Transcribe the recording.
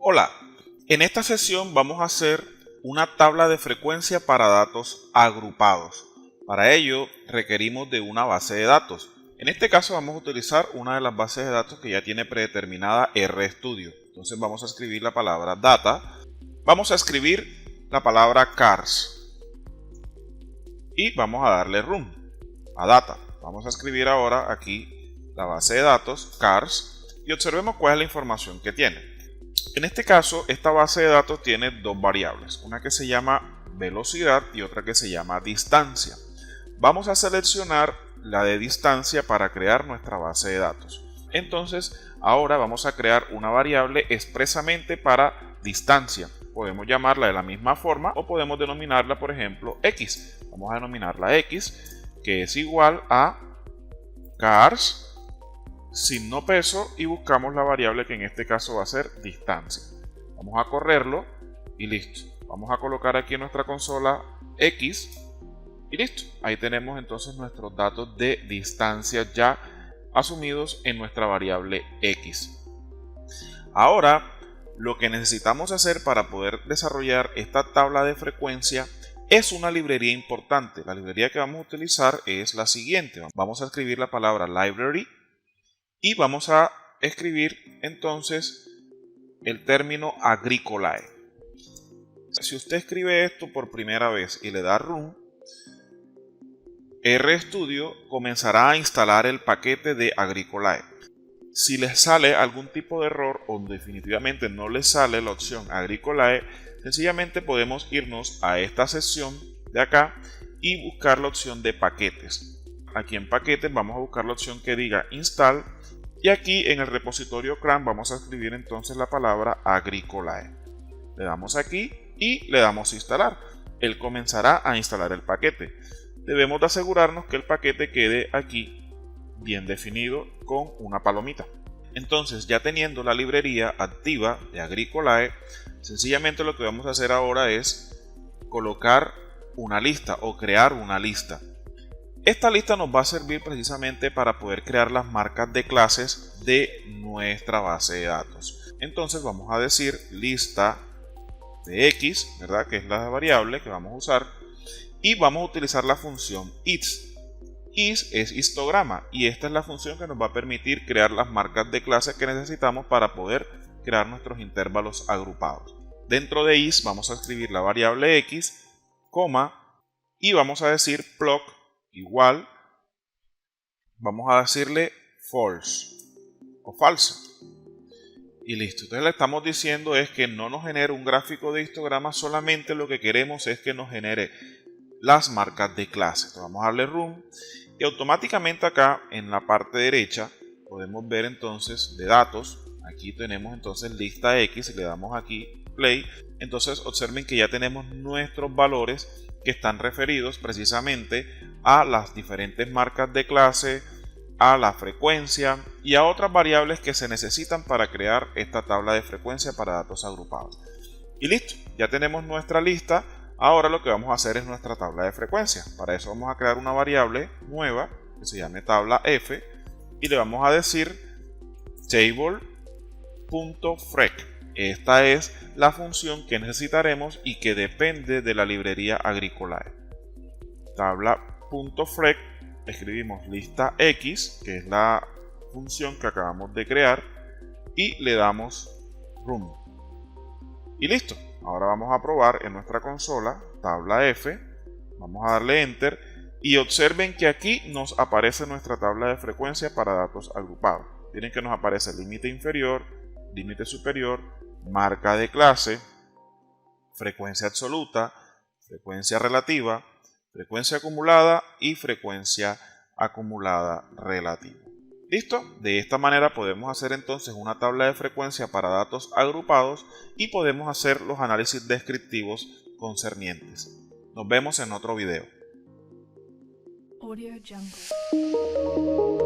Hola, en esta sesión vamos a hacer una tabla de frecuencia para datos agrupados. Para ello requerimos de una base de datos. En este caso vamos a utilizar una de las bases de datos que ya tiene predeterminada RStudio. Entonces vamos a escribir la palabra data, vamos a escribir la palabra cars y vamos a darle run a data. Vamos a escribir ahora aquí la base de datos cars y observemos cuál es la información que tiene. En este caso, esta base de datos tiene dos variables, una que se llama velocidad y otra que se llama distancia. Vamos a seleccionar la de distancia para crear nuestra base de datos. Entonces, ahora vamos a crear una variable expresamente para distancia. Podemos llamarla de la misma forma o podemos denominarla, por ejemplo, x. Vamos a denominarla x, que es igual a cars signo peso y buscamos la variable que en este caso va a ser distancia. Vamos a correrlo y listo. Vamos a colocar aquí en nuestra consola x y listo. Ahí tenemos entonces nuestros datos de distancia ya asumidos en nuestra variable x. Ahora lo que necesitamos hacer para poder desarrollar esta tabla de frecuencia es una librería importante. La librería que vamos a utilizar es la siguiente. Vamos a escribir la palabra library y vamos a escribir entonces el término agricolae. Si usted escribe esto por primera vez y le da run, RStudio comenzará a instalar el paquete de agricolae. Si les sale algún tipo de error o definitivamente no les sale la opción agricolae, sencillamente podemos irnos a esta sección de acá y buscar la opción de paquetes. Aquí en paquetes vamos a buscar la opción que diga install y aquí en el repositorio CRAN vamos a escribir entonces la palabra agricolae. Le damos aquí y le damos a instalar. Él comenzará a instalar el paquete. Debemos de asegurarnos que el paquete quede aquí bien definido con una palomita. Entonces, ya teniendo la librería activa de agricolae, sencillamente lo que vamos a hacer ahora es colocar una lista o crear una lista. Esta lista nos va a servir precisamente para poder crear las marcas de clases de nuestra base de datos. Entonces vamos a decir lista de x, ¿verdad? Que es la variable que vamos a usar, y vamos a utilizar la función is. Is es histograma y esta es la función que nos va a permitir crear las marcas de clases que necesitamos para poder crear nuestros intervalos agrupados. Dentro de is vamos a escribir la variable x, coma, y vamos a decir plug igual, vamos a decirle false o falso y listo. Entonces le estamos diciendo es que no nos genere un gráfico de histograma, solamente lo que queremos es que nos genere las marcas de clase. Entonces vamos a darle run y automáticamente acá en la parte derecha podemos ver entonces de datos, aquí tenemos entonces lista x y le damos aquí play. Entonces observen que ya tenemos nuestros valores que están referidos precisamente a las diferentes marcas de clase, a la frecuencia y a otras variables que se necesitan para crear esta tabla de frecuencia para datos agrupados. Y listo, ya tenemos nuestra lista. Ahora lo que vamos a hacer es nuestra tabla de frecuencia. Para eso vamos a crear una variable nueva que se llame tabla f y le vamos a decir table.frec. Esta es la función que necesitaremos y que depende de la librería agricolae. Tabla.frec, escribimos lista x, que es la función que acabamos de crear, y le damos run. Y listo. Ahora vamos a probar en nuestra consola tabla f, vamos a darle enter y observen que aquí nos aparece nuestra tabla de frecuencia para datos agrupados. Miren que nos aparece límite inferior, límite superior, marca de clase, frecuencia absoluta, frecuencia relativa, frecuencia acumulada y frecuencia acumulada relativa. ¿Listo? De esta manera podemos hacer entonces una tabla de frecuencia para datos agrupados y podemos hacer los análisis descriptivos concernientes. Nos vemos en otro video. Audio Jungle.